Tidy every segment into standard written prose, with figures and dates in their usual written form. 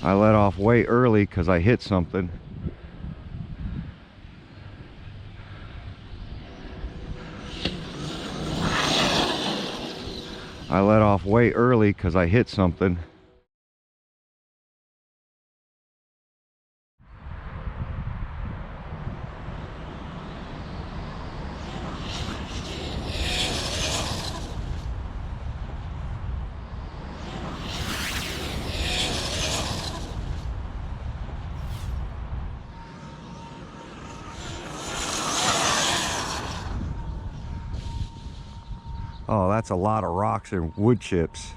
I let off way early because I hit something. I let off way early because I hit something. Oh, that's a lot of rocks and wood chips.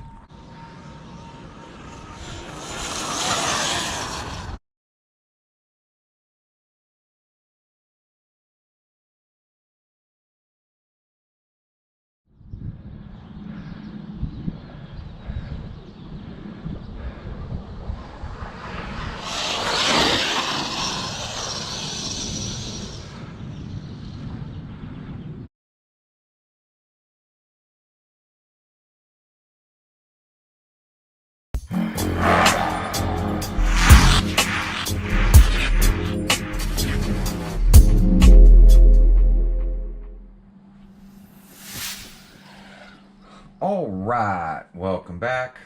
All right, welcome back.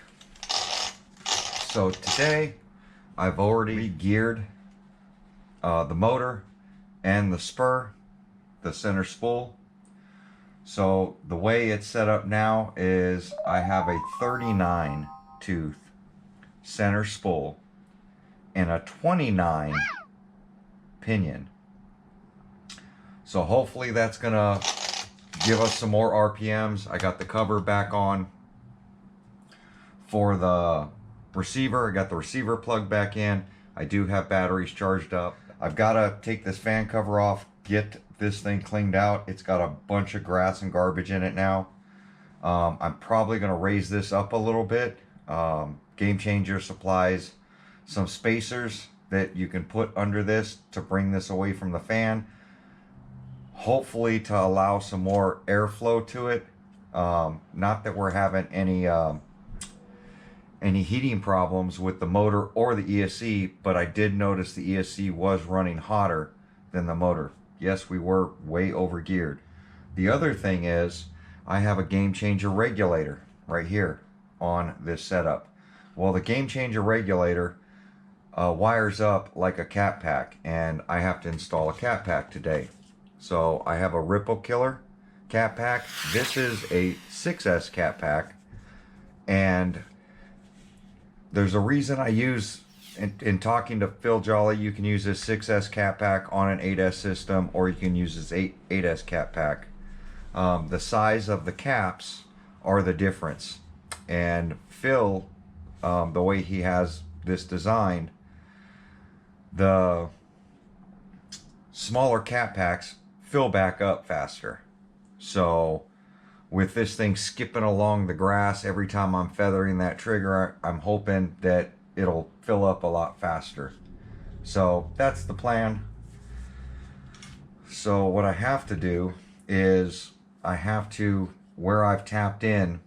So today I've already geared the motor and the spur, the center spool. So the way it's set up now is I have a 39 tooth center spool and a 29 pinion. So hopefully that's gonna give us some more RPMs. I got the cover back on for the receiver. I got the receiver plugged back in. I do have batteries charged up. I've got to take this fan cover off, get this thing cleaned out. It's got a bunch of grass and garbage in it now. I'm probably going to raise this up a little bit. Game Changer supplies some spacers that you can put under this to bring this away from the fan. Hopefully to allow some more airflow to it. Not that we're having any heating problems with the motor or the ESC, but I did notice the ESC was running hotter than the motor. Yes, we were way over geared. The other thing is I have a Game Changer regulator right here on this setup. Well, the Game Changer regulator wires up like a cat pack, and I have to install a cat pack today. So I have a Ripple Killer cat pack. This is a 6S cat pack, and there's a reason I use, in talking to Phil Jolly, you can use this 6S cat pack on an 8S system, or you can use this 8S cat pack. The size of the caps are the difference. And Phil, the way he has this designed, the smaller cat packs fill back up faster. So with this thing skipping along the grass every time I'm feathering that trigger, I'm hoping that it'll fill up a lot faster. So that's the plan. So what I have to do is I have to, where I've tapped in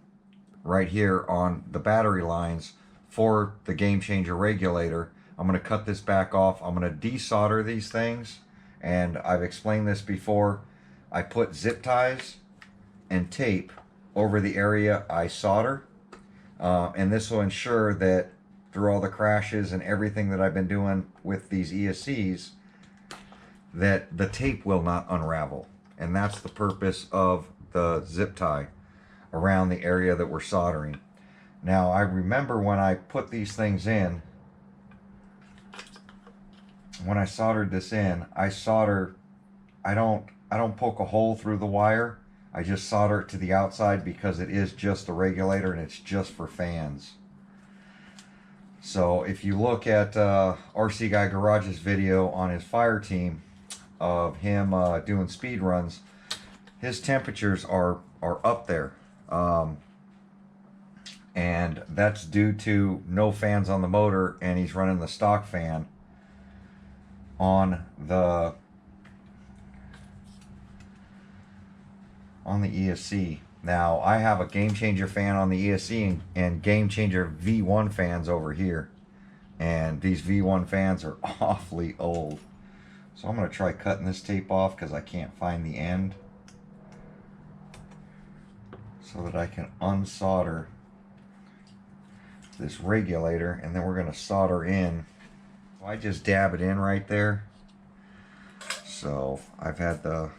right here on the battery lines for the Game Changer regulator, I'm going to cut this back off. I'm going to desolder these things, and I've explained this before. I put zip ties and tape over the area I solder, and this will ensure that through all the crashes and everything that I've been doing with these ESCs, that the tape will not unravel. And that's the purpose of the zip tie around the area that we're soldering. Now, I remember when I put these things in, when I soldered this in, I don't poke a hole through the wire. I just solder it to the outside because it is just a regulator and it's just for fans. So if you look at RC Guy Garage's video on his fire team of him doing speed runs, his temperatures are up there. And that's due to no fans on the motor, and he's running the stock fan on the ESC. Now I have a Game Changer fan on the ESC and Game Changer V1 fans over here. And these V1 fans are awfully old. So I'm going to try cutting this tape off because I can't find the end, so that I can unsolder this regulator, and then we're going to solder in. I just dab it in right there. So I've had the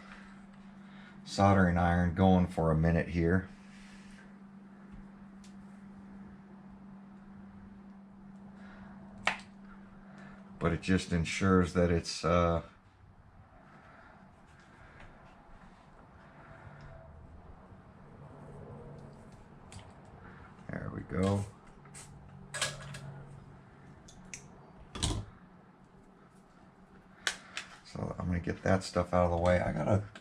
soldering iron going for a minute here. But it just ensures that it's there we go. So I'm going to get that stuff out of the way.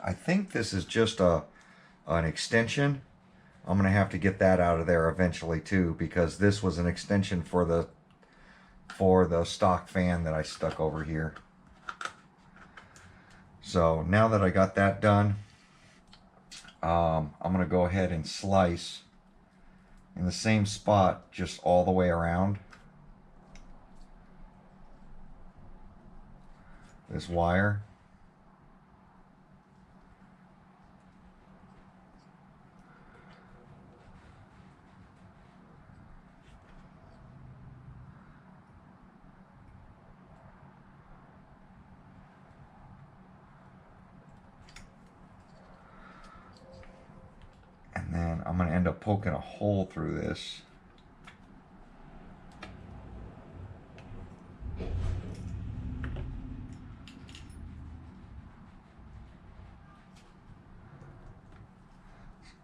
I think this is just an extension. I'm going to have to get that out of there eventually too, because this was an extension for the stock fan that I stuck over here. So now that I got that done, I'm going to go ahead and slice in the same spot just all the way around this wire. And then I'm going to end up poking a hole through this.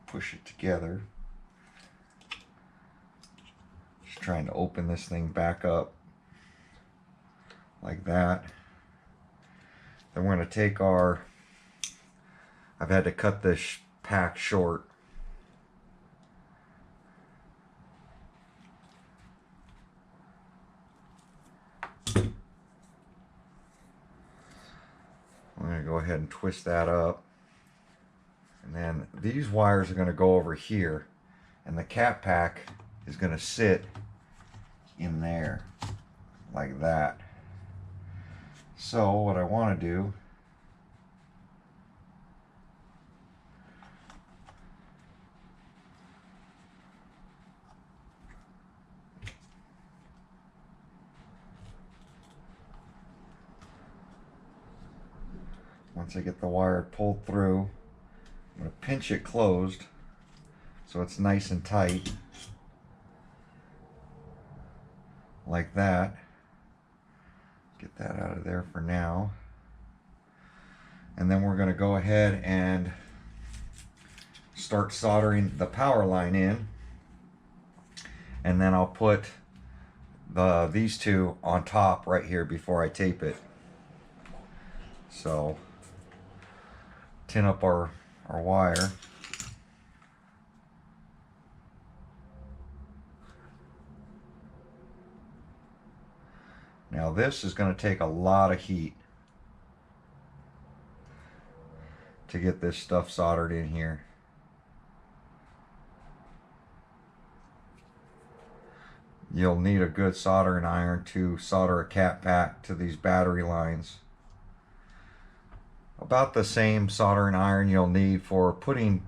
Push it together. Just trying to open this thing back up like that. Then we're going to take our, I've had to cut this pack short. I'm going to go ahead and twist that up. And then these wires are going to go over here, and the cap pack is going to sit in there like that. So what I want to do once I get the wire pulled through, I'm going to pinch it closed so it's nice and tight like that. Get that out of there for now. And then we're going to go ahead and start soldering the power line in. And then I'll put these two on top right here before I tape it. So tin up our wire. Now this is going to take a lot of heat to get this stuff soldered in here. You'll need a good soldering iron to solder a cap pack to these battery lines. About the same soldering iron you'll need for putting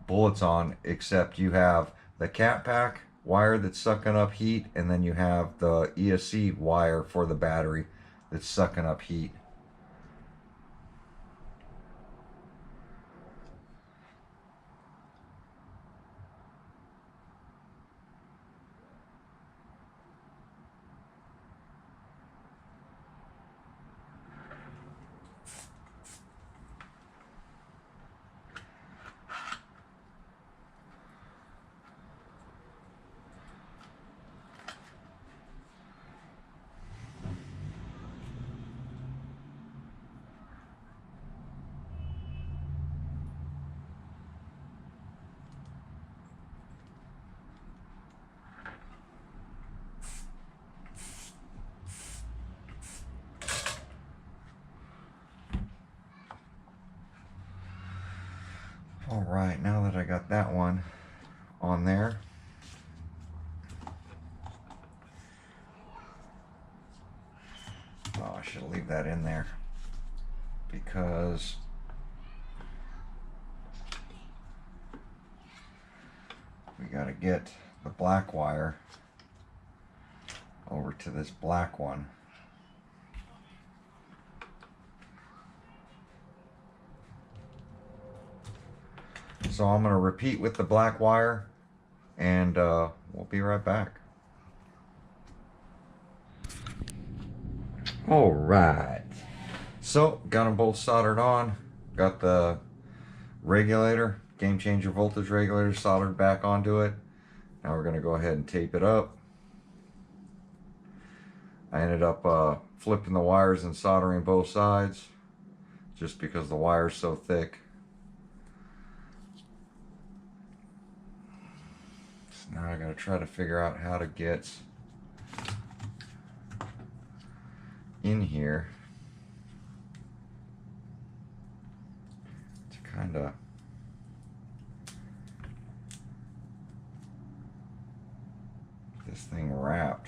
bullets on, except you have the cap pack wire that's sucking up heat, and then you have the ESC wire for the battery that's sucking up heat. All right, now that I got that one on there, Oh, I should leave that in there because we got to get the black wire over to this black one. So I'm going to repeat with the black wire, and we'll be right back. All right. So got them both soldered on. Got the regulator, game changer voltage regulator, soldered back onto it. Now we're going to go ahead and tape it up. I ended up flipping the wires and soldering both sides just because the wire's so thick. So now I got to try to figure out how to get in here to kind of this thing wrapped.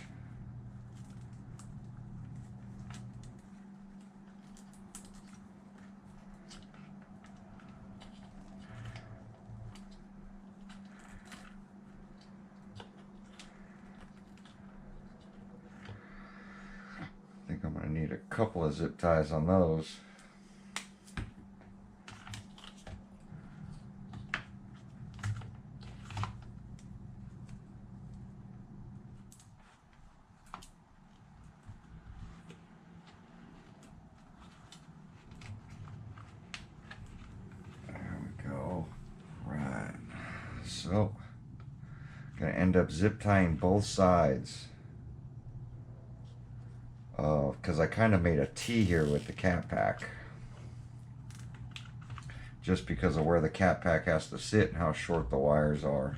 I think I'm going to need a couple of zip ties on those. There we go. Right. So, going to end up zip tying both sides. Because I kind of made a T here with the cat pack, just because of where the cat pack has to sit and how short the wires are.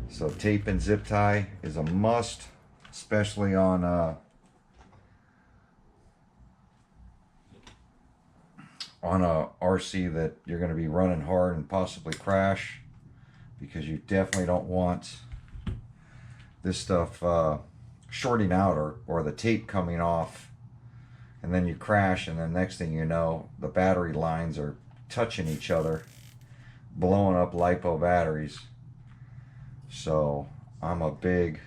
So tape and zip tie is a must, especially on a RC that you're going to be running hard and possibly crash, because you definitely don't want this stuff shorting out or the tape coming off, and then you crash, and then next thing you know, the battery lines are touching each other, blowing up LiPo batteries. So I'm a big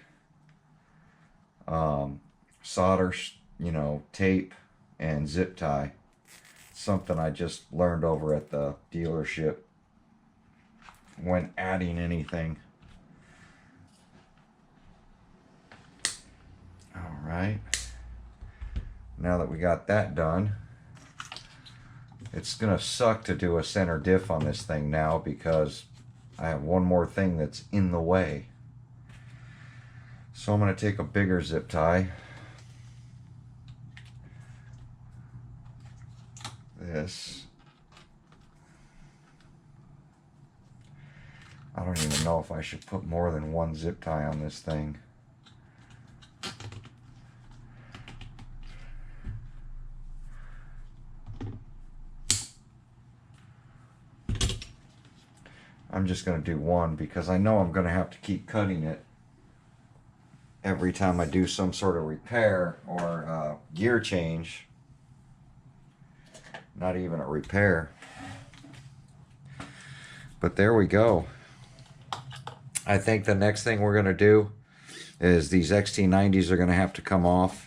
solder, tape and zip tie. Something I just learned over at the dealership when adding anything. All right, now that we got that done, it's gonna suck to do a center diff on this thing now because I have one more thing that's in the way. So I'm gonna take a bigger zip tie, this. I don't even know if I should put more than one zip tie on this thing. I'm just going to do one because I know I'm going to have to keep cutting it every time I do some sort of repair or gear change. Not even a repair. But there we go. I think the next thing we're going to do is these XT90s are going to have to come off.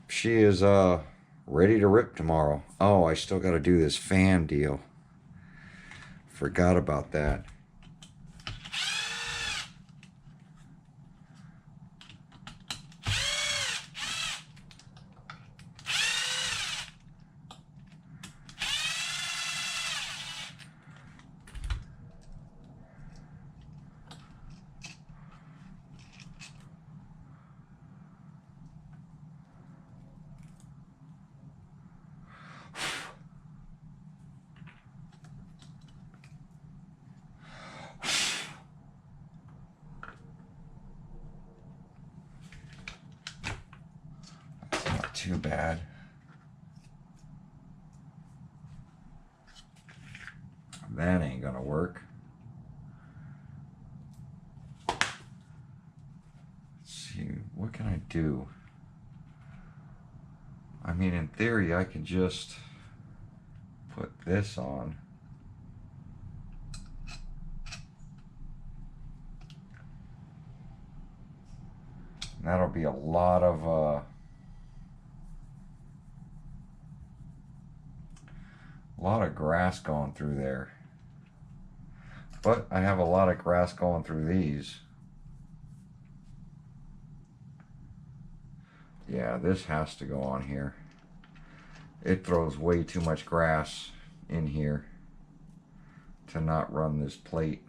She is ready to rip tomorrow. Oh, I still got to do this fan deal. Forgot about that. Too bad. That ain't gonna work. Let's see, what can I do? I mean, in theory, I can just put this on. That'll be a lot of grass going through there. But I have a lot of grass going through these. Yeah, this has to go on here. It throws way too much grass in here to not run this plate.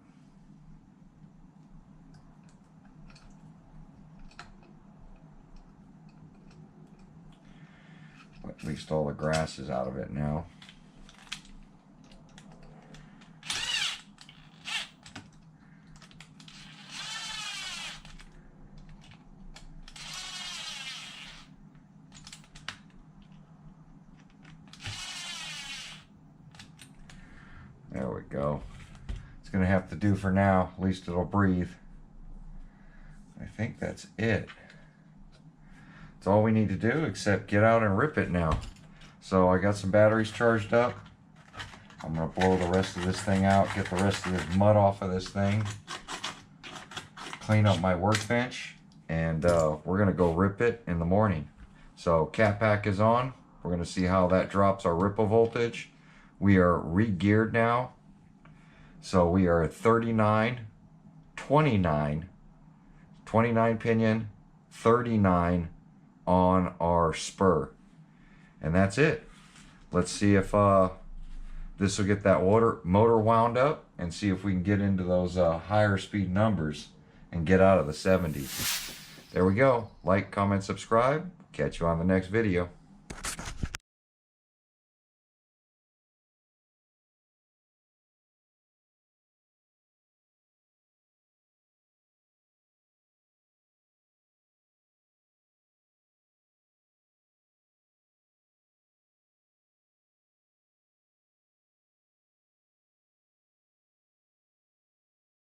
But at least all the grass is out of it now. There we go. It's gonna have to do for now. At least it'll breathe. I think that's it. That's all we need to do, except get out and rip it now. So I got some batteries charged up. I'm gonna blow the rest of this thing out, get the rest of this mud off of this thing, clean up my workbench, and we're gonna go rip it in the morning. So cat pack is on. We're gonna see how that drops our ripple voltage. We are re-geared now. So we are at 39, 29, 29 pinion, 39 on our spur. And that's it. Let's see if this will get that motor wound up and see if we can get into those higher speed numbers and get out of the 70s. There we go. Like, comment, subscribe. Catch you on the next video.